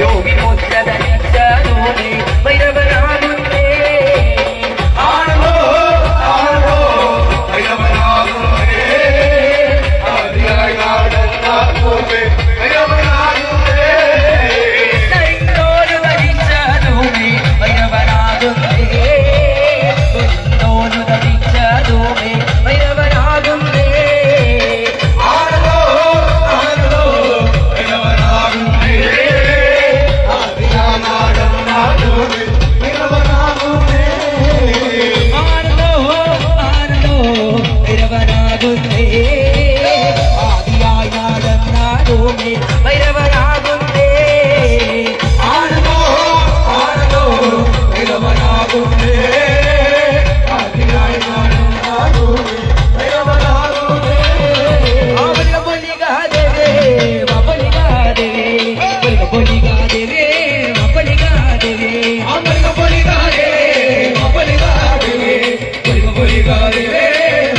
യോഗി മുദ്ര ധരിച്ച ധൂമി ഭൈരവനാകുന്നേ ആണോ ആണോ ഭൈരവനാകുന്നേ ആദിയായി നാടുന്ന ധൂമി ഭൈരവനാകുന്നേ ധരിച്ചോരു ധരിച്ച ധൂമി ഭൈരവനാകുന്നേ ധരിച്ചോരു ധരിച്ച ധൂമി ഭൈരവനാകുന്നേ ആണോ ആണോ ഭൈരവനാകുന്നേ ആദിയായി നാടുന്ന ധൂമി ഭൈരവനാകുന്നേ ആണോ ആണോ ഭൈരവനാകുന്നേ ആദിയായി നാടുന്ന ധൂമി ഭൈരവനാകുന്നേ ആണോ ആണോ ഭൈരവനാകുന്നേ ആദിയായി നാടുന്ന ധൂമി ഭൈരവനാകുന്നേ അവരിക പൊലികാദേവേ മപലികാദേവേ അവരിക പൊലികാദേവേ മപലികാദേവേ അവരിക പൊലികാദേവേ മപലികാദേവേ അവരിക പൊലികാദേവേ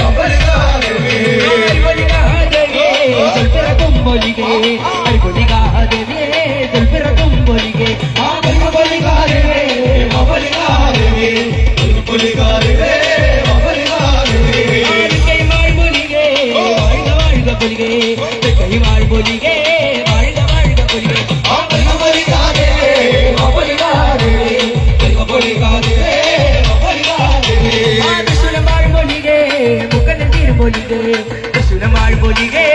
മപലികാദേവേ പൊലികാദേവേ ദുൽപിറക്കും പൊലികേ പൊലികാദേവേ ദുൽപിറക്കും പൊലികേ അവരിക പൊലികാദേവേ മപലികാദേവേ പൊലികാദേവേ മപലികാദേവേ കൈമാൾ പൊലികേ വാഴ്ക വാഴ്ക പൊലികേ കൈമാൾ പൊലികേ വാഴ്ക വാഴ്ക പൊലികേ അവരിക പൊലികാദേവേ മപലികാദേവേ പൊലികാദേവേ മപലികാദേവേ തൃശ്ശൂലമാൾ പൊലികേ മുക്കൻ തീർ പൊലികേ തൃശ്ശൂലമാൾ പൊലികേ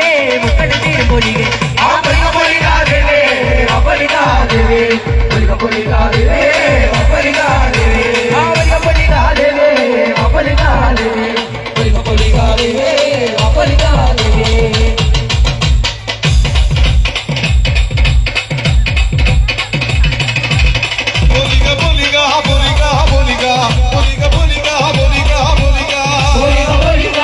മുക്കൻ തീർ പൊലികേ അവരിക പൊലികാദേവേ മപലികാദേവേ പൊലികാദേവേ മപലികാദേവേ അവരിക പൊലികാദേവേ മപലികാദേവേ പൊലികാദേവേ മപലികാദേവേ Boliga, boliga, boliga, boliga, boliga, boliga, boliga, boliga.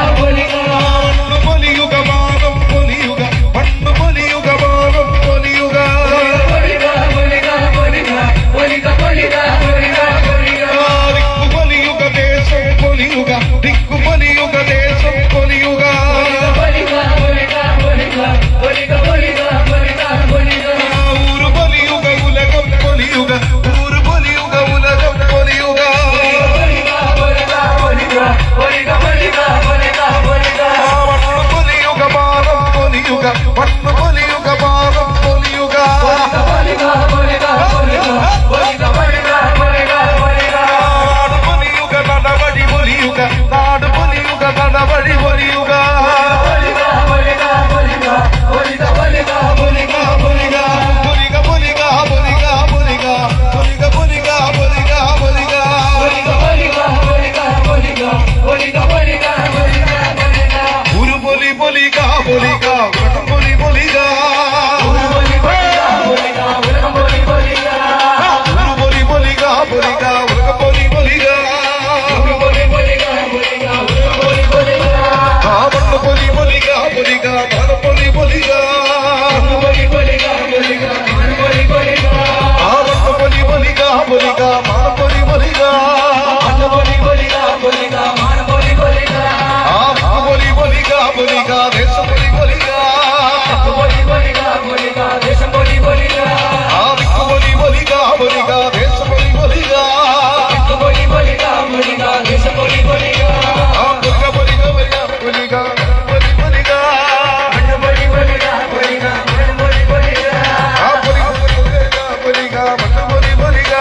Pannu boliyuga maanam boliyuga, pannu boliyuga maanam boliyuga. Dikku boliyuga desam boliyuga, dikku boliyuga desam boliyuga. Uru boliyuga ulagam boliyuga, uru boliyuga ulagam boliyuga. Pannu boliyuga maanam boliyuga, pannu boliyuga maanam boliyuga. നാട് പൊലിയുക നടവടി പൊലിയുക, നാട് പൊലിയുക നടവടി പൊലിയുക. പൊലിക പൊലിക പൊലിക, പൊലിക പൊലിക പൊലിക, പൊലിക പൊലിക പൊലിക പൊലിക, പൊലിക പൊലിക പൊലിക പൊലിക. ഒരു പൊലി പൊലിക പൊലിക, ഉലകം പൊലി പൊലിക. ഒരു പൊലി പൊലിക പൊലിക, ഉലകം പൊലി പൊലിക. ആ മണ്ണ് പൊലി പൊലിക പൊലിക, മന പൊലി പൊലിക. ആ മണ്ണ് പൊലി പൊലിക പൊലിക, മന പൊലി പൊലിക. ആ മണ്ണ് പൊലി പൊലിക പൊലിക, ദേശം പൊലി പൊലിക. ആ ദിക്കു പൊലി പൊലിക പൊലിക, ദേശം പൊലി പൊലിക. ആ പൊലിക പൊലിക പൊലിക, മന പൊലിക. ആ പൊലി പൊലിക, മന പൊലി പൊലിക.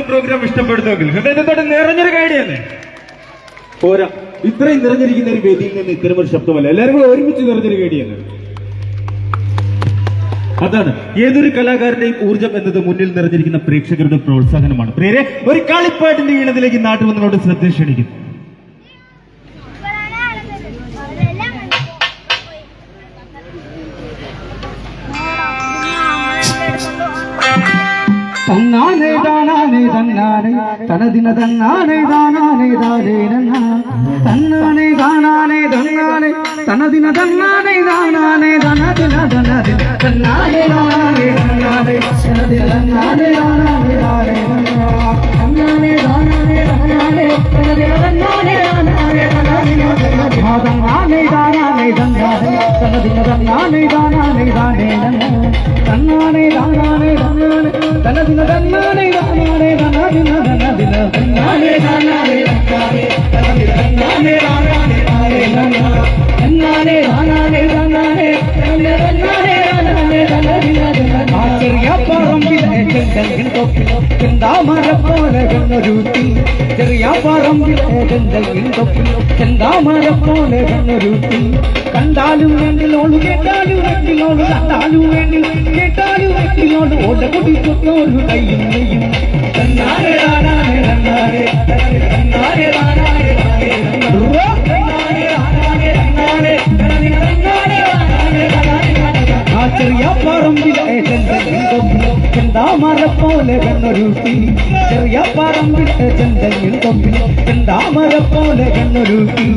പ്രോഗ്രാം ഇഷ്ടപ്പെടുത്തുമെങ്കിൽ ഹൃദയത്തോടെ നിറഞ്ഞൊരു കൈഡിയാണ്. പോരാ, ഇത്രയും നിറഞ്ഞിരിക്കുന്ന ഒരു വേദിയിൽ നിന്ന് ഇത്തരം ഒരു ശബ്ദമല്ല, എല്ലാവരും കൂടെ ഒരുമിച്ച് നിറഞ്ഞൊരു കൈഡിയാണ്. അതാണ് ഏതൊരു കലാകാരന്റെയും ഊർജം എന്നത് മുന്നിൽ നിറഞ്ഞിരിക്കുന്ന പ്രേക്ഷകരുടെ പ്രോത്സാഹനമാണ്. പ്രിയരെ, ഒരു കളിപ്പാട്ടിന്റെ ഈണത്തിലേക്ക് നാട്ടിൽ വന്നതോട് ശ്രദ്ധ ക്ഷണിക്കുന്നു. തന്നാനേ താനാനേ തന്നാനേ തനദിന തന്നാനേ താനാനേ താനേ തന്നാനേ താനാനേ തന്നാനേ തനദിന തന്നാനേ താനാനേ തനദിന തനദിന തന്നാനേ താനാനേ തന്നാനേ തനദിന തന്നാനേ താനാനേ താനേ തന്നാനേ താനാനേ തന്നാനേ തനദിന തന്നാനേ താനാനേ തനദിന തന്നാനേ താനാനേ തന്നാനേ തനദിന തന്നാനേ താനാനേ താനേ തന്നാനേ താനാനേ തന്നാനേ തനദിന തന്നാനേ താനാനേ തനദിന തനദിന തന്നാനേ താനാനേ തന്നാനേ തനദിന തന്നാനേ താനാനേ താനേ തന്നാനേ താനാനേ തന്നാനേ തനദിന തന്നാനേ താനാനേ തനദിന തനദിന ചെറിയ പറമ്പിലെ ചെങ്കൽ തൊപ്പിൽ ചെന്താമര പോലെ കണ്ണൊരുത്തി ചെറിയ പറമ്പിലെ ചെങ്കൽ തൊപ്പിൽ ചെന്താമര പോലെ കണ്ണൊരുത്തി കണ്ടാലും വേണ്ടിലോളു കേട്ടാലും വേണ്ടിലോളു കണ്ടാലും വേണ്ടി കേട്ടാലും വേണ്ടിലോളു ഓട കുടി തൊട്ടോളു കയ്യും നെയ്യും തന്നാരെ താനാരെ തന്നാരെ തന്നാരെ താനാരെ ആ ചെറിയ പറമ്പിലെ ചെന്താമര പോലെ കണ്ണൊരുത്തി ചെറിയ പറമ്പിലെ ചെന്തങ്ങിൽ തൊപ്പിൽ ചെന്താമര പോലെ കണ്ണൊരുത്തി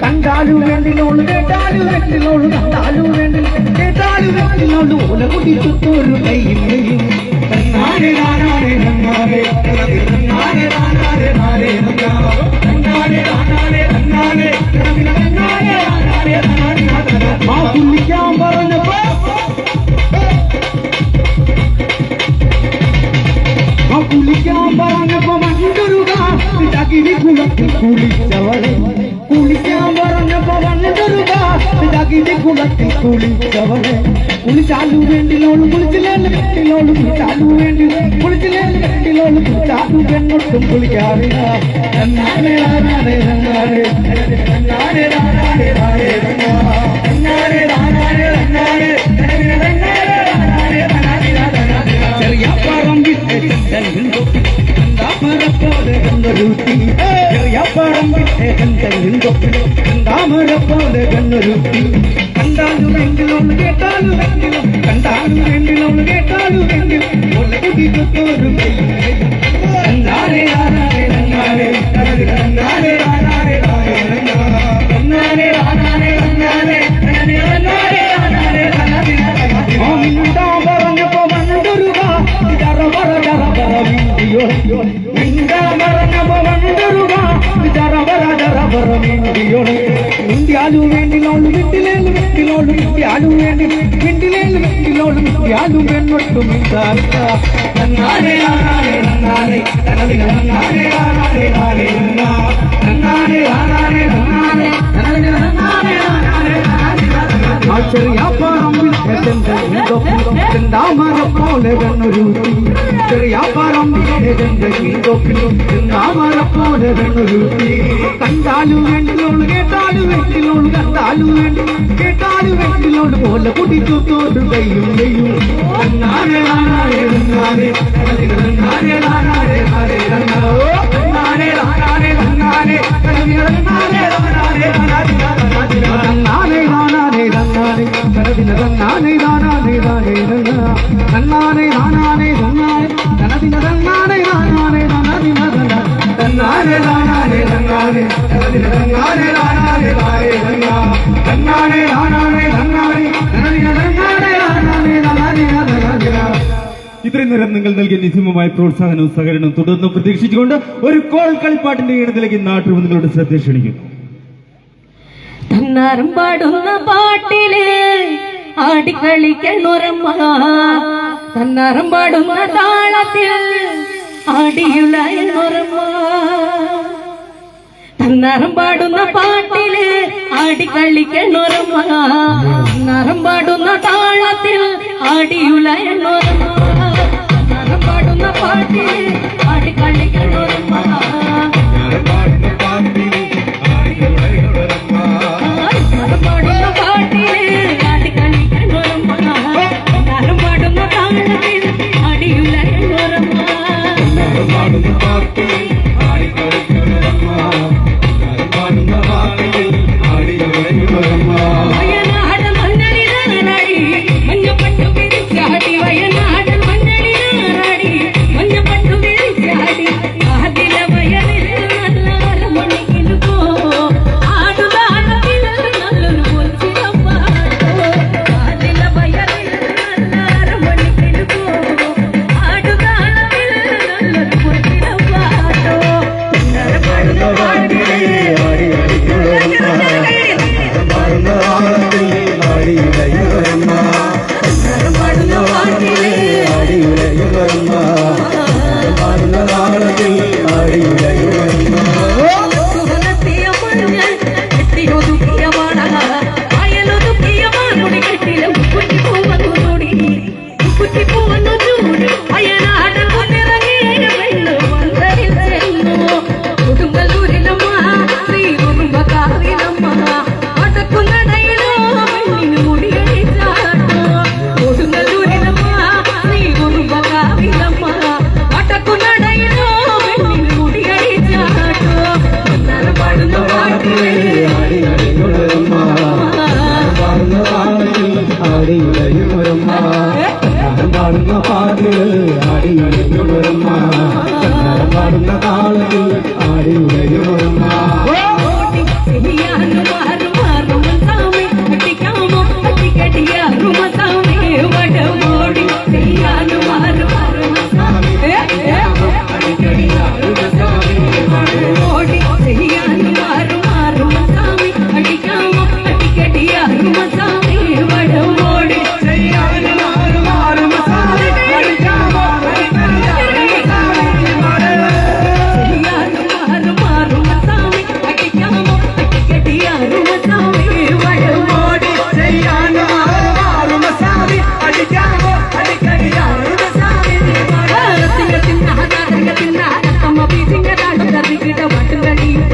കണ്ടാലും വേണ്ടിലോളു കേട്ടാലും വേണ്ടിലോളു കണ്ടാലും വേണ്ടി കേട്ടാലും വേണ്ടിലോളു ഓല കുടി ചുറ്റോരു കയ്യും നെയ്യും തന്നാരെ താനാരെ തന്നാരെ തന്നാരെ താനാരെ താനേ തന്നാരെ താനാരെ തന്നാരെ തന്നാരെ താനാരെ ആ കുളിക്കാൻ പറഞ്ഞപ്പോ കുളിക്കാൻ പറഞ്ഞപ്പോ മണ്ടൊരുക തകിരി കുളത്തിൽ കുളിച്ചവളെ കുളിക്കാൻ പറഞ്ഞപ്പോ മണ്ടൊരുക തകിരി കുളത്തിൽ കുളിച്ചവളെ കുളിച്ചാലു വേണ്ടിലോളു കുളിച്ചില്ലേന്ന് വെട്ടിലോളു കുളിച്ചാലു വേണ്ടി കുളിച്ചില്ലേന്ന് വെട്ടിലോളു കുളിച്ചാലു പെണ്ണൊട്ടും കുളിക്കാറില്ല തന്നാരെ താനാരെ തന്നാരെ തന്നാരെ താനാരെ താനേ തന്നാരെ താനാരെ തന്നാരെ ചെറിയ പറമ്പിലെ ചെന്തലിൽ ചെന്താമര പോലെ കണ്ണൊരുത്തി ചെറിയ പറമ്പിലെ ചെന്തലിൽ ചെന്താമര പോലെ കണ്ണൊരുത്തി കണ്ടാലും വേണ്ടിലോളു കേട്ടാലും വേണ്ടിലും കണ്ടാലും വേണ്ടിലോളു കേട്ടാലും വേണ്ടിലും ഒല കുടി തൊട്ടോരു തന്നാരെ താനാരെ തന്നാരെ തന്നാരെ താനാരെ താനേ തന്നാരെ താനാരെ തന്നാരെ തന്നാരെ താനാരെ മിണ്ടാ പറഞ്ഞപ്പോ മണ്ടൊരുക ജറവറ ജറവറ മിണ്ടിയോ മിണ്ടാ പറഞ്ഞപ്പോ മണ്ടൊരുക ജറവറ ജറവറ മിണ്ടിയോ മിണ്ടിയാലു വേണ്ടിലോളു വിട്ടിലേലു വിട്ടിലോളു മിണ്ടിയാലു വേണ്ടി മിണ്ടിലേലു വിട്ടിലോളു മിണ്ടിയാലു പെണ്ണൊട്ടു മിണ്ടാറില്ല തന്നാരെ താനാരെ തന്നാരെ തനദിന തന്നാരെ താനാരെ താനേ തന്നാരെ താനാരെ തന്നാരെ തനദിന തന്നാരെ താനാരെ ആ ചെറിയ പറമ്പിൽ ചെന്താമര പോലെ കണ്ണൊരുത്തി ചെറിയ പറമ്പിലെ ചെന്താമര പോലെ കണ്ണൊരുത്തി കണ്ടാലും വേണ്ടിലോളു കേട്ടാലും വേണ്ടിലോളു കണ്ടാലും വേണ്ടി കേട്ടാലും വേണ്ടിലോളു പോലെ കുടിച്ചോട്ടോട് കയ്യും നെയ്യും തന്നാരെ താനാരെ തന്നാരെ തന്നാരെ താനാരെ താനേ തന്നാരെ താനാരെ തന്നാരെ തന്നാരെ താനാരെ തന്നാരെ താനാരെ തന്നാരെ തനദിന തന്നാനെ താനാനെ താനേ തന്നാനെ താനാനെ തന്നാനെ തനദിന തന്നാനെ താനാനെ തനദിന തന്നാനെ താനാനെ തന്നാനെ തനദിന തന്നാനെ താനാനെ താനേ തന്നാനെ താനാനെ തന്നാനെ തനദിന തന്നാനെ താനാനെ തനദിന തനദിന. ഇത്രയും നേരം നിങ്ങൾ നൽകിയ നിസ്സീമമായ പ്രോത്സാഹനവും സഹകരണവും തുടർന്ന് പ്രതീക്ഷിച്ചുകൊണ്ട് ഒരു കോൾ കളിപ്പാട്ടിന്റെ ഈണത്തിലേക്ക് നാട്ടിൽ നിങ്ങളുടെ ശ്രദ്ധ ക്ഷണിക്കുന്നു. തന്നാരം പാടുന്ന പാട്ടില് ആടിക്കളിക്കണുറമ്മ തന്നാരം പാടുന്ന താളത്തിൽ ആടിയുലയണുറമ്മ തന്നാരം പാടുന്ന പാട്ടില് ആടിക്കളിക്കണുറമ്മ തന്നാരം പാടുന്ന താളത്തിൽ ആടിയുലയണുറമ്മ തന്നാരം പാടുന്ന പാട്ടില് ആടിക്കളി പാട്ടിൽ ആടിക്കളിക്കുന്നൊരമ്മ പാടുന്ന പാട്ടിൽ ആടിയുറയുമൊരമ്മ വയനാട് മണ്ണലിനാടി മഞ്ഞപ്പട്ടു വിരിച്ചാടി വയനാട് മണ്ണലിനാടി മഞ്ഞപ്പട്ടു വിരിച്ചാടി ആദില വയലിൽ നല്ല അരമണിക്കിലുകോ ആടുതാളത്തിൽ നല്ലൊരു പൊച്ചിരപ്പാട്ടോ ആദില വയലിൽ നല്ല അരമണിക്കിലുകോ ആടുതാളത്തിൽ നല്ലൊരു പൊച്ചിരപ്പാട്ടോ പാടുന്ന പാട്ടിൽ ആടിയുറയുമൊരമ്മ പാടുന്ന താളത്തിൽ ആടിയുറയുമൊരമ്മ പാടുന്ന പാട്ടിൽ ആടിയുറയുമൊരമ്മ പാടുന്ന താളത്തിൽ ആടിയുറയുമൊരമ്മ സുഹൃത്തിയ മഞ്ഞൾ കെട്ടിയൊതുക്കിയ വള അയലൊതുക്കിയ മാറുടി കെട്ടിലും കുറ്റിപ്പൂവന്നു ചൂടി അയനാടൻ കുന്നിറങ്ങിയ വെള്ളു വന്നതിൽ ചെന്നു കൊടുങ്ങല്ലൂരിലമ്മ ശ്രീ കുടുംബക്കാരിലമ്മ വടക്കുന്നടയിലോ പെണ്ണിന് മുടിയടിച്ചാട്ടോ കൊടുങ്ങല്ലൂരിലമ്മ ശ്രീ കുടുംബക്കാരിലമ്മ വടക്കുന്നടയിലോ പെണ്ണിന് മുടിയടിച്ചാട്ടോ എന്നാലും പാടുന്ന പാട്ടിൽ ആടിയുറയുമൊരമ്മ പാടുന്ന താളത്തിൽ ആടിയുറയുമൊരമ്മ പാടുന്ന പാട്ടിൽ ആടിയുറയുമൊരമ്മ പാടുന്ന താളത്തിൽ ആടിയുറയുമൊരമ്മ ചെയ്യാനും മാറും മാറും സാമി കട്ടിക്കാമോ കട്ടിക്കടിയാറും സാമി വടമോടി ചെയ്യാനും മാറും മാറും സാമി ഓടി ചെയ്യാനും മാറും മാറും സാമി കട്ടിക്കാമോ കട്ടിക്കടിയാറും സാമി വടമോടി ചെയ്യാനും മാറും മാറും സാമി കട്ടിക്കാമോ ചെയ്യാനും മാറും മാറും സാമി കട്ടിക്കാമോ കട്ടിക്കടിയാറും സാമി വടമോടി ചെയ്യാനും മാറും സാമി കട്ടിക്കാമോ കട്ടിക്കടിയാറും സാമി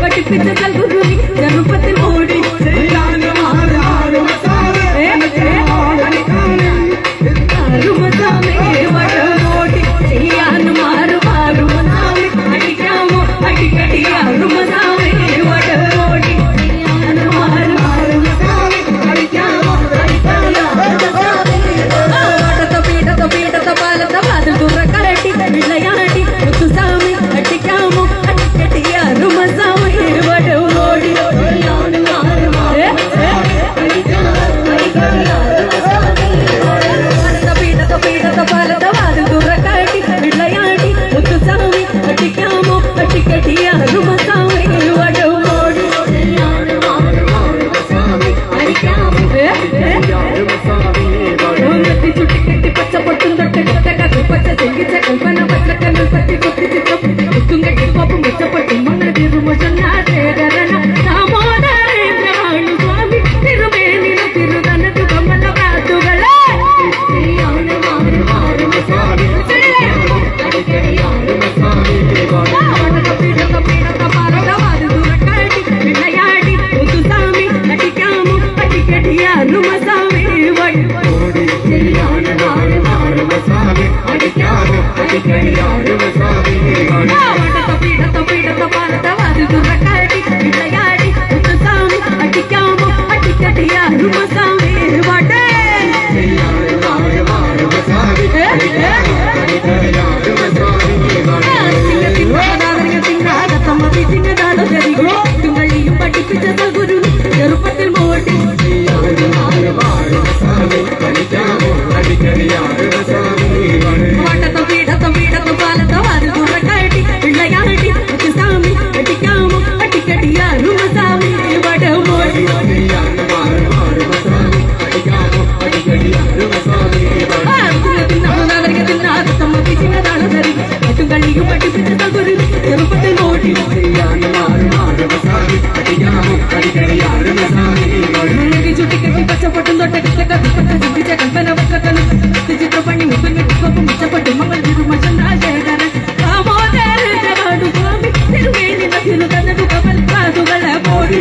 പഠിപ്പിച്ച കൽഗുരുനി ചെറുപ്പത്തിൽ ഓടി ചെയ്യാനും മാറും സാമി വടമോടി ചെയ്യാനും മാറും സാമി അടിക്കാമോ അടിക്കടിയാറും സാമി വടമോടി ചെയ്യാനും മാറും സാമി അടിക്കാമോ പീഠത്ത പീഠത്ത പാലത്ത പാതിൽ തുറക്കരട്ടി വിളയാടി മുത്തുസാമി അടിക്കാമോ അടിക്കടിയാറും സാമി വടമോടി ചെയ്യാനും മാറും പീഠത്ത പീഠത്ത പാലത്ത പാതിൽ തുറക്കരട്ടി വിളയാടി മുത്തുസാമി അടിക്കാമോ അടിക്കടിയാറും സാമി വടമോടി ചെയ്യാനും ഓന്നത്തി ചുട്ടിക്കെട്ടി പച്ചപ്പൊട്ടും തൊട്ട് കഥ പച്ച ചെങ്കിച്ച കൽപ്പന പച്ചക്കല്ലിൽ പറ്റി കുത്തി ചിത്രം കുത്തും കെട്ടി പോപ്പും പച്ചപ്പൊട്ടും മങ്ങൾ തിരുമുശനാശേഖരന ദാമോദരേന്ദ്രവാണു സ്വാമി തിരുമേനിന തിരുതനതു കമല പ്രാതുകളെ പീഠത്ത പാറവാത് ദുരക്കാടി വിളയാടി മുത്തുസാമി അടിക്കാമോ അടിക്കടിയാറും സാമി വടമോടി ചെയ്യാനും മാറും സാമി അടിക്കാമോ അടിക്കടിയാറും സാമി പീഠത്ത പീഠത്ത പാറവാത് ദുരക്കാടി വിളയാടി മുത്തുസാമി അടിക്കാമോ അടിക്കടിയാറും സാമി വടേ ും പഠിപ്പിച്ച ഗുരു ചെറുപ്പത്തിൽ മോടി വട്ടത്ത പീഠത്ത പീഠത്ത പാലത്ത വാതിൽ തുറക്കടി പിള്ളയാടി സാമി അടിക്കാമോ അടിക്കടിയാറും സാമി വടമോടി ും പഠിപ്പിച്ച ഗുരു ചെറുപ്പത്തിൽ മോടി ചുട്ടിക്കെട്ടി പച്ചപ്പൊട്ടും തൊട്ട കൽപ്പന പച്ചക്കലും ചിത്രപ്പണി മുപ്പും മിച്ചപ്പെട്ടു മകൾ തിരുമശനാശേഖരൻ ദാമോദരേന്ദ്രവാണു സ്വാമി തിരുമേനിന തിരുതനതു കമൽ പ്രാതുകളെ മോടി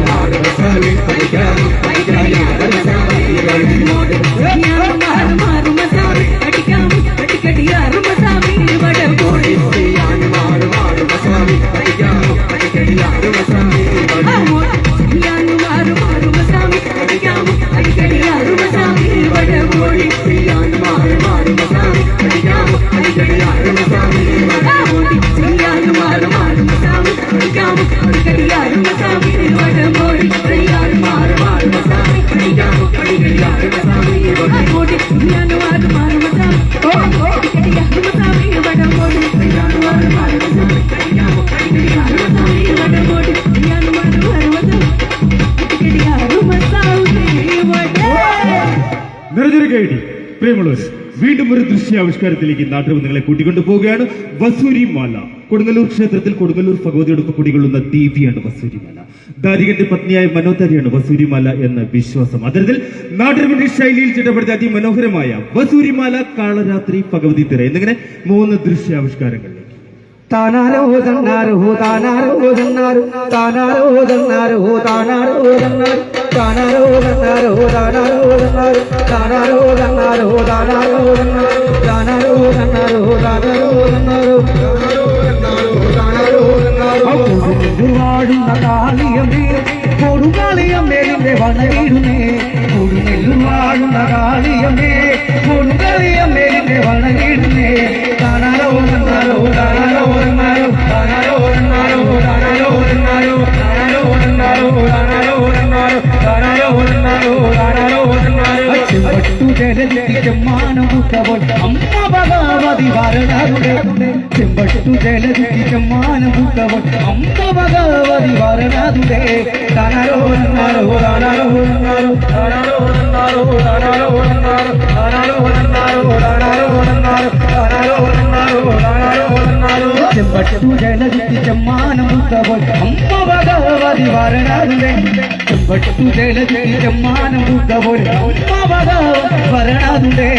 മാറും സാമി അടിക്കാമോ അടിക്കടിയാറും സാമി വടമോടി പ്രിയമുള്ളവര്, വീണ്ടും ഒരു ദൃശ്യാവിഷ്കാരത്തിലേക്ക് നാട്ടിൽ നിങ്ങളെ കൂട്ടിക്കൊണ്ടു പോവുകയാണ്. വസൂരിമാല. കൊടുങ്ങല്ലൂർ ക്ഷേത്രത്തിൽ കൊടുങ്ങല്ലൂർ ഭഗവതിയോടൊപ്പം കുടികൊള്ളുന്ന ദേവിയാണ് വസൂരിമാല. ദാരികന്റെ പത്നിയായ മനോധരിയാണ് വസൂരിമാല എന്ന വിശ്വാസം. അത്തരത്തിൽ നാട്ടുപിണ്ടി ശൈലിയിൽ ചിട്ടപ്പെടുത്തിയ അതിമനോഹരമായ വസൂരിമാല, കാളരാത്രി, ഭഗവതി തിര എന്നിങ്ങനെ 3 ദൃശ്യാവിഷ്കാരങ്ങൾ. താനാരോ തന്നാരോ താനാരോ തന്നാരോ താനാരോ തന്നാരോ താനാരോ തന്നാരോ താനാരോ തന്നാരോ താനാരോ തന്നാരോ താനാരോ തന്നാരോ താനാരോ തന്നാരോ താനാരോ തന്നാരോ താനാരോ തന്നാരോ വാഴുന്ന കാളിയമ്മേ കൊടുങ്കാളിയമ്മേ നിന്നെ വണങ്ങിടുന്നേ. കൊടുങ്ങല്ലൂർ വാഴുന്ന കാളിയമ്മേ കൊടുങ്കാളിയമ്മേ നിന്നെ വണങ്ങിടുന്നേ. താനാരോ തന്നാരോ താനാരോ തന്നാരോ താനാരോ തന്നാരോ താനാരോ തന്നാരോ താനാരോ തന്നാരോ താനാരോ തന്നാരോ താനാരോ തന്നാരോ താനാരോ തന്നാരോ ചെമ്പട്ടു ജലജി ചെമ്മാനമുത്തവൾ അമ്മ ഭഗവതി വരണരുടേ. ചെമ്പട്ടു ജലജി ചെമ്മാനമുത്തവൾ അമ്മ ഭഗവതി വരണരുടേ. താനാരോ തന്നാരോ താനാരോ തന്നാരോ താനാരോ തന്നാരോ താനാരോ തന്നാരോ താനാരോ തന്നാരോ താനാരോ തന്നാരോ താനാരോ തന്നാരോ താനാരോ തന്നാരോ ചെമ്പട്ടു ജലജി ചെമ്മാനമുത്തവൾ അമ്മ ഭഗവതി വരണരുടേ. ചെമ്പട്ടു ജലജി ചെമ്മാനമുത്തവൾ അമ്മ ഭഗവതി വരണരുടേ.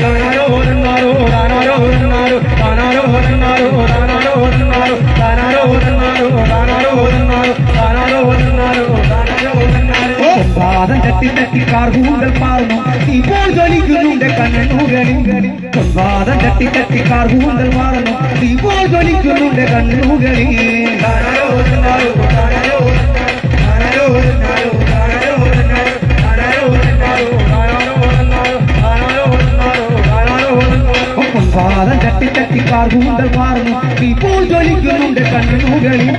താനാരോ തന്നാരോ താനാരോ തന്നാരോ താനാരോ തന്നാരോ താനാരോ തന്നാരോ താനാരോ തന്നാരോ താനാരോ തന്നാരോ താനാരോ തന്നാരോ താനാരോ തന്നാരോ പാദം തട്ടി തട്ടി കാർകൂന്തൽ പാർന്നു ഇപ്പോൾ ജ്വലിക്കുന്നുണ്ട് കണ്ണുകളിൽ. പാദം തട്ടി തട്ടി കാർകൂന്തൽ പാർന്നു ഇപ്പോൾ ജ്വലിക്കുന്നുണ്ട് കണ്ണുകളിൽ. താനാരോ തന്നാരോ താനാരോ താനാരോ തന്നാരോ താനാരോ തന്നാരോ താനാരോ തന്നാരോ താനാരോ തന്നാരോ താനാരോ തന്നാരോ താനാരോ തന്നാരോ പാദം തട്ടി തട്ടി കാർകൂന്തൽ പാർന്നു ഇപ്പോൾ ജ്വലിക്കുന്നുണ്ട് കണ്ണുകളിൽ.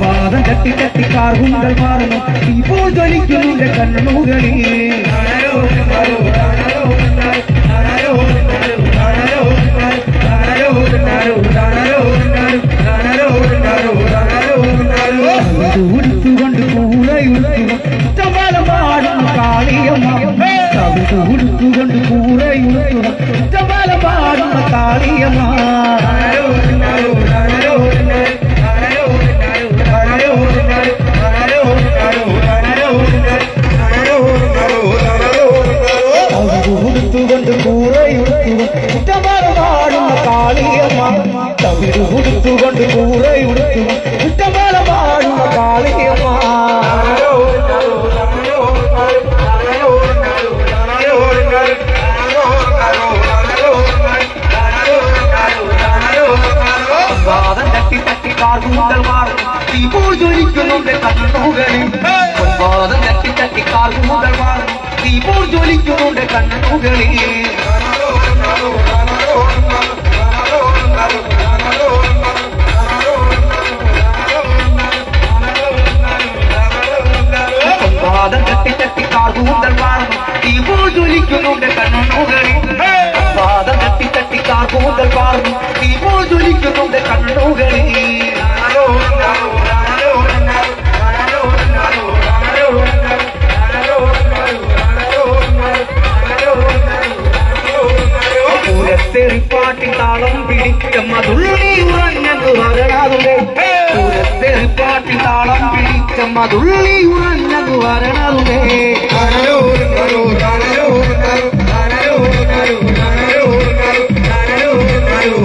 പാദം തട്ടി തട്ടി കാർകൂന്തൽ പാർന്നു ഇപ്പോൾ ജ്വലിക്കുന്നുണ്ട് കണ്ണുകളിൽ. താനാരോ തന്നാരോ താനാരോ തന്നാരോ താനാരോ തന്നാരോ താനാരോ തന്നാരോ താനാരോ തന്നാരോ താനാരോ തന്നാരോ താനാരോ തന്നാരോ ഉടുത്തുകൊണ്ട് കൂറയുടുത്തുകൊണ്ട് പാടുന്ന കാളിയമ്മ. ഉടുത്തുകൊണ്ട് കൂറയുടുത്തുകൊണ്ട് പാടുന്ന കാളിയമ്മ. താനാരോ തന്നാരോ താനാരോ തന്നാരോ താനാരോ തന്നാരോ താനാരോ തന്നാരോ താനാരോ തന്നാരോ താനാരോ തന്നാരോ താനാരോ തന്നാരോ ഉടുത്തുകൊണ്ട് കൂറയുടുത്തുകൊണ്ട് പാടുന്ന കാളിയമ്മ. തവിട് ഉടുത്തുകൊണ്ട് കൂറയുടുത്തുകൊണ്ട് പാടുന്ന കാളിയമ്മ. വാദം തട്ടി തട്ടി കാർകൂന്തൽ മാറും ഇപ്പോൾ ജ്വലിക്കുന്നുണ്ട് കണ്ണുകളിൽ. വാദം തട്ടി തട്ടി കാർകൂന്തൽ മാറും ഇപ്പോൾ ജ്വലിക്കുന്നുണ്ട് കണ്ണുകളിൽ. വാദം തട്ടി തട്ടി കാർകൂന്തൽ മാറും ഇപ്പോൾ ജ്വലിക്കുന്നുണ്ട് കണ്ണുകളിൽ. വാദം തട്ടി തട്ടി കാർകൂന്തൽ മാറും ഇപ്പോൾ ജ്വലിക്കുന്നുണ്ട് കണ്ണുകളിൽ. പൂരത്തെറിപ്പാട്ടിൻ താളം പിടിച്ച മതുള്ളി ഉറഞ്ഞു വരണതുണ്ടേ. പൂരത്തെറിപ്പാട്ടിൻ താളം പിടിച്ച മതുള്ളി ഉറഞ്ഞു വരണതുണ്ടേ. താനാരോ തന്നാരോ താനാരോ തന്നാരോ താനാരോ തന്നാരോ താനാരോ തന്നാരോ താനാരോ തന്നാരോ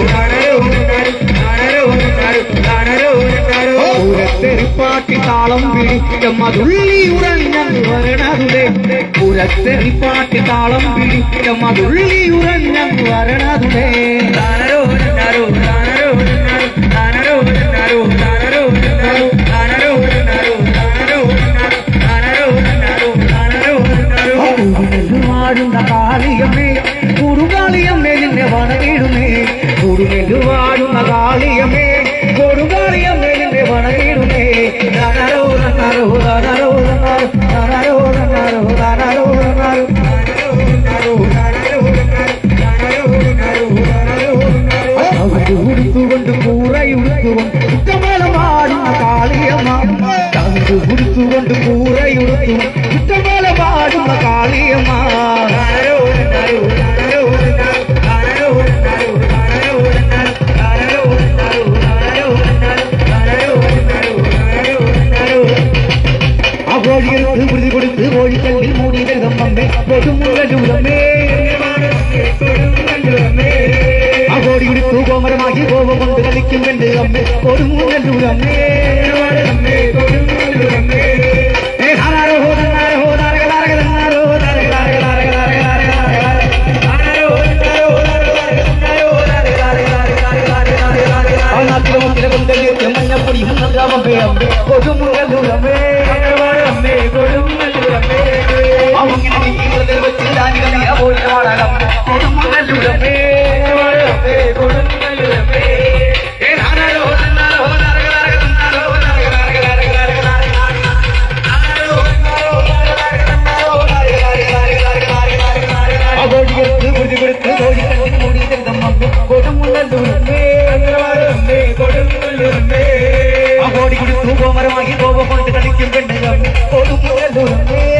താനാരോ തന്നാരോ താനാരോ തന്നാരോ പൂരത്തെറിപ്പാട്ടിൻ താളം പിടിച്ച മതുള്ളി ഉറഞ്ഞു വരണതുണ്ടേ. പൂരത്തെറിപ്പാട്ടിൻ താളം പിടിച്ച മതുള്ളി ഉറഞ്ഞു വരണതുണ്ടേ. താനാരോ തന്നാരോ താനാരോ തന്നാരോ താനാരോ തന്നാരോ താനാരോ തന്നാരോ താനാരോ തന്നാരോ താനാരോ തന്നാരോ താനാരോ തന്നാരോ താനാരോ വാഴുന്ന കാളിയമ്മേ കൊടുങ്കാളിയമ്മേ നിന്നെ വണങ്ങിടുന്നേ. കൊടുങ്ങല്ലൂർ വാഴുന്ന കാളിയമ്മേ കൊടുങ്കാളിയമ്മേ നിന്നെ വണങ്ങിടുന്നേ. താനാരോ തന്നാരോ താനാരോ തന്നാരോ താനാരോ തന്നാരോ താനാരോ തന്നാരോ താനാരോ തന്നാരോ ഉടുത്തുകൊണ്ട് കൂറയുടുത്തുകൊണ്ട് കുറ്റമേളമാടുന്ന കാളിയമ്മ. ഉടുത്തുകൊണ്ട് കൂറയുടുത്തുകൊണ്ട് കുറ്റമേളമാടുന്ന കാളിയമ്മ. ഉറുതി കൊടുത്ത് കോഴിക്കല്ലിൽ മൂടിയിടം അമ്മേ കൊടുമുള്ളൂരമ്മേ ആ കോടി കൊടുത്തു കോമരമാക്കി കോപം കൊണ്ട് കളിക്കും കണ്ട് അമ്മേ കൊടുമുള്ളൂരമ്മേ മഞ്ഞപ്പൊടി അമ്മേ കൊടുമുള്ളൂരമ്മേ കോമരമാക്കി കോപം കൊണ്ട് കളിക്കും പെണ്ണുകൾ കൊടുമുള്ളൂരമ്മേ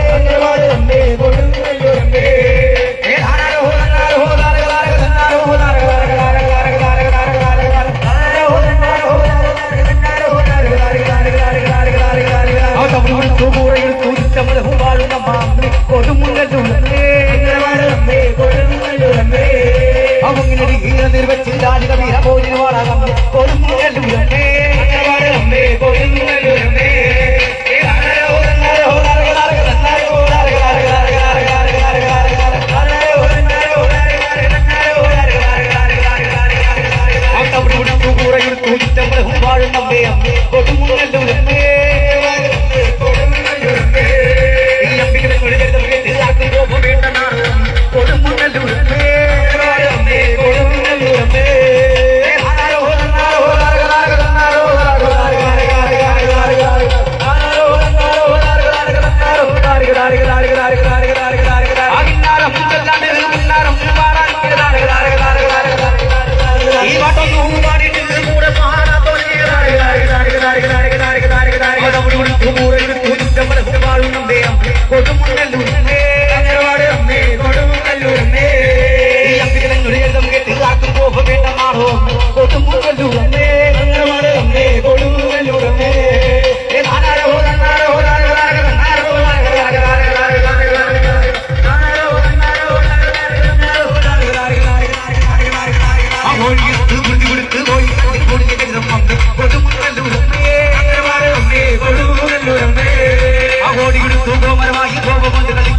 അവങ്ങനെ നിർവച്ചില്ലാതെ വീര പോയി വാടാകം കൊടുമുള്ളൂരമ്മേ കോമരമാക്കി കോപം കൊണ്ട്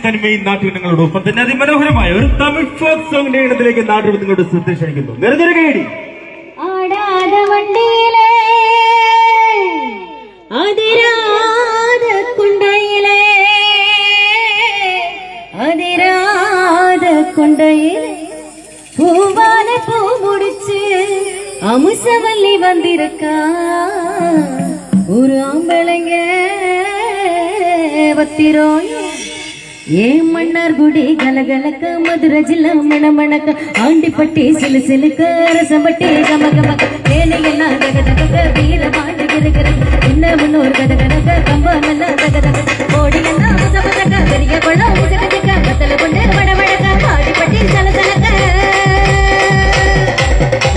തനിമയും നാട്ടിൽ നിങ്ങളോടൊപ്പം തന്നെ അതിമനോഹരമായ ഒരു തമിഴ് ഫോക്ക് സോങ്ങിന്റെ ഇടത്തിലേക്ക് നാട്ടിൽ നിങ്ങളുടെ ശ്രദ്ധ ക്ഷണിക്കുന്നു. നിറഞ്ഞൊരു കൈയടി. ആടാത വണ്ടിയിലെ അതിരാത കുണ്ടയിലെ അതിരാത കുണ്ടയിലെ பூவால பூ முடிச்சு அமுசவல்லி வந்திருக்கா ஒரு ஆம்பளைங்க பத்திரோய் ஏன் மன்னார் குடி கலகலக்க மதுரை ஜில்லா மணமணக்க ஆண்டிப்பட்டி சிலு சிலுக்க அரசம்பட்டி கமகமக்க தேனையெல்லாம் தகதக வீர பாண்டு கிருகிற என்ன முன்னோர் கதகதக கம்பமெல்லாம் தகதக கோடியெல்லாம் முசமதக பெரிய குளம் முசகஜக கத்தல கொண்டு வடவடக்க ஆண்டிப்பட்டி சலசலக்க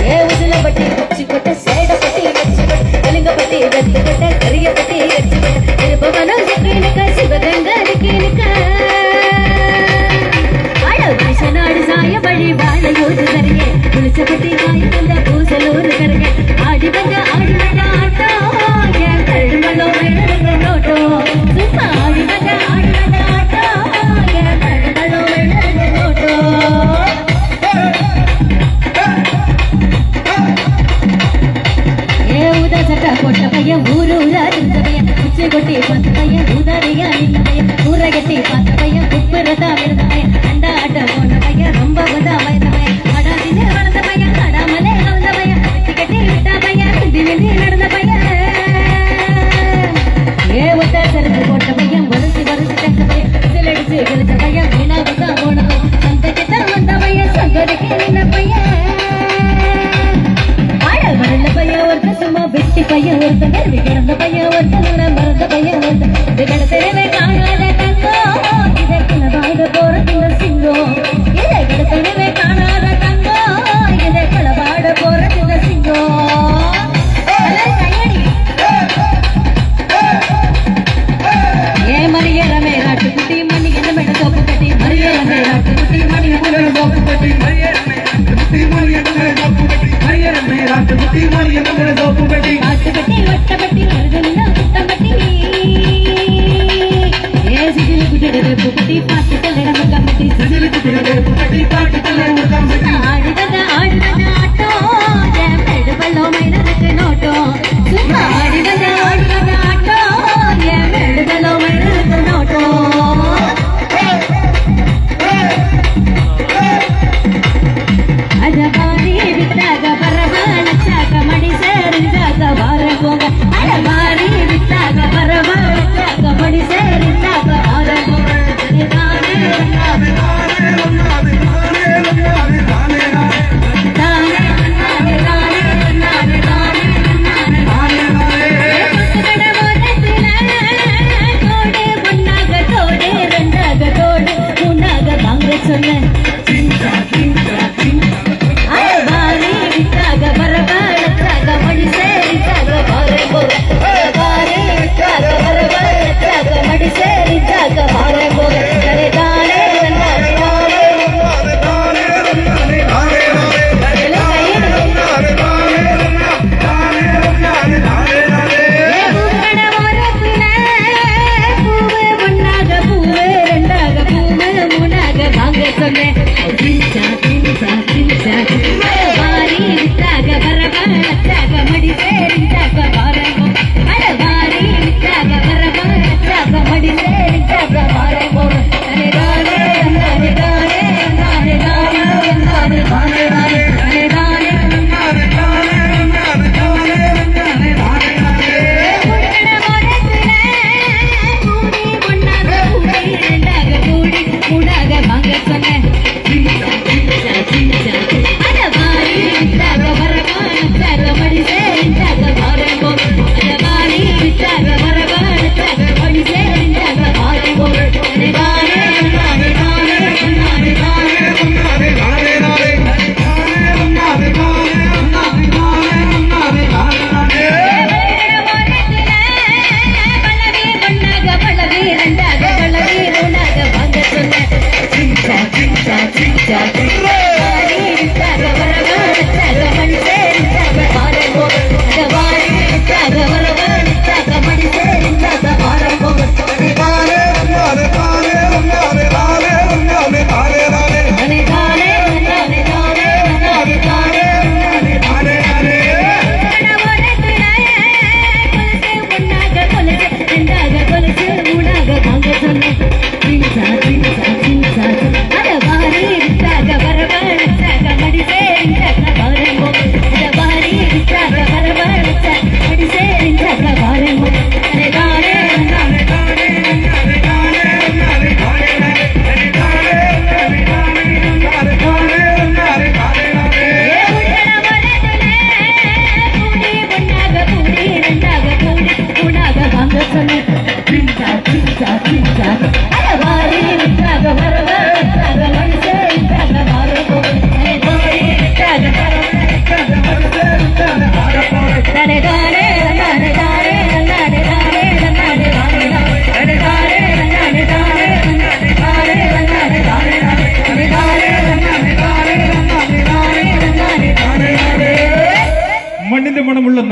ஏ உசுலப்பட்டி குச்சி கொட்ட சேடப்பட்டி வச்சு கலிங்கப்பட்டி வெத்து கொட்ட கரியப்பட்டி வச்சு இருப்பவனும் சிக்கினுக்க சிவகங்கை கிணிக்க நாடு சாய வழி வாழ யோசி தருங்க குளிச்சப்பட்டி காய் வந்த பூசலூர் கருங்க ஆடி வந்த ஆட்டோ என் கழுமலோ வெள்ளங்க நோட்டோ சும்மா ஆடி வந்த ஆட்டோ என் கழுமலோ வெள்ளங்க நோட்டோ ஏ ஊதா சட்டா போட்ட பையன் ஊரூரா இருந்த பையன் உச்சி கொட்டி பார்த்த பையன் ஊதாரியா நின்ற பையன் ஊரை கட்டி பார்த்த பையன் குப்புறதா இருந்த பையன் அண்டா ஆட்ட போன பையன் ரொம்ப வந்தா வயந்த பையன் அடாதின்னு வளர்ந்த பையன் அடாமலே வளர்ந்த பையன் கட்டி விட்டா பையன் குந்தி நின்று நடந்த பையன் ஏ ஒத்த சரக்கு போட்ட பையன் வருஷி கட்ட பையன் சிலடிச்சு கிழிச்ச பையன் வீணாவுக்கு தான் போன பையன் சந்தைக்குத்தான் வந்த பையன் சங்கரிக்கு நின்ன பையன் வரல பையன் ஒருத்த சும்மா வெட்டி பையன் ஒருத்த கருவி கிடந்த பையன் ஒருத்த மறந்த பையன் ஒருத்த தெருவே காணாத தங்கம் இதற்குள்ள வாங்க போறதுங்க சிங்கம் இதை தெருவே காணாத தங்கம் இதற்குள்ள வாட போறதுங்க சிங்கம் ஏ மணியரமே நாட்டு குட்டி மணி என்ன மேட சோப்பு கட்டி மரியரமே நாட்டு குட்டி மணி என்ன சோப்பு கட்டி மரியரமே நாட்டு குட்டி மணி என்ன சோப்பு கட்டி மரியரமே நாட்டு குட்டி மணி என்ன சோப்பு கட்டி ஆட்டு கட்டி வட்ட கட்டி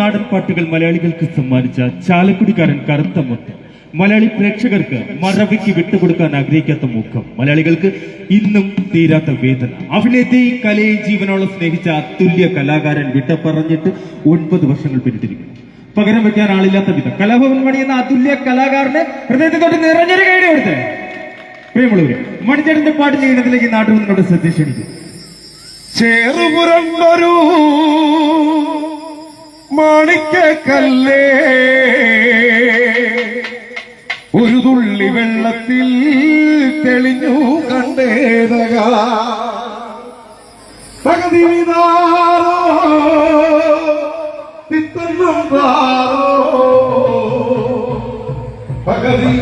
നാടൻ പാട്ടുകൾ മലയാളികൾക്ക് സമ്മാനിച്ച ചാലക്കുടിക്കാരൻ കറുത്ത മുത്ത്, മലയാളി പ്രേക്ഷകർക്ക് മറവിക്ക് വിട്ടുകൊടുക്കാൻ ആഗ്രഹിക്കാത്ത മുഖം, മലയാളികൾക്ക് ഇന്നും തീരാത്ത വേദന, അഭിനയത്തെയും കലയെയും ജീവനോളം സ്നേഹിച്ച അതുല്യ കലാകാരൻ വിട്ട പറഞ്ഞിട്ട് 9 വർഷങ്ങൾ പിന്നിട്ടിരിക്കുന്നു. പകരം വെക്കാൻ ആളില്ലാത്ത വിധം കലാഭവൻ മണി എന്ന അതുല്യ കലാകാരന് ഹൃദയത്തിൽ തൊട്ട് നിറഞ്ഞൊരു കൈഡി കൊടുത്തേ. പ്രിയമുള്ളവര്, മണിച്ചേട്ടന്റെ പാട്ടിന്റെ ഇനത്തിലേക്ക് നാട്ടിൽ നിങ്ങളുടെ ശ്രദ്ധ ക്ഷണിക്കും. ചേറുപുരണ്ടൊരു മാണിക്കക്കല്ലേ ഒരു തുള്ളി വെള്ളത്തിൽ തെളിഞ്ഞു കണ്ടേതക പകുതി പകുതി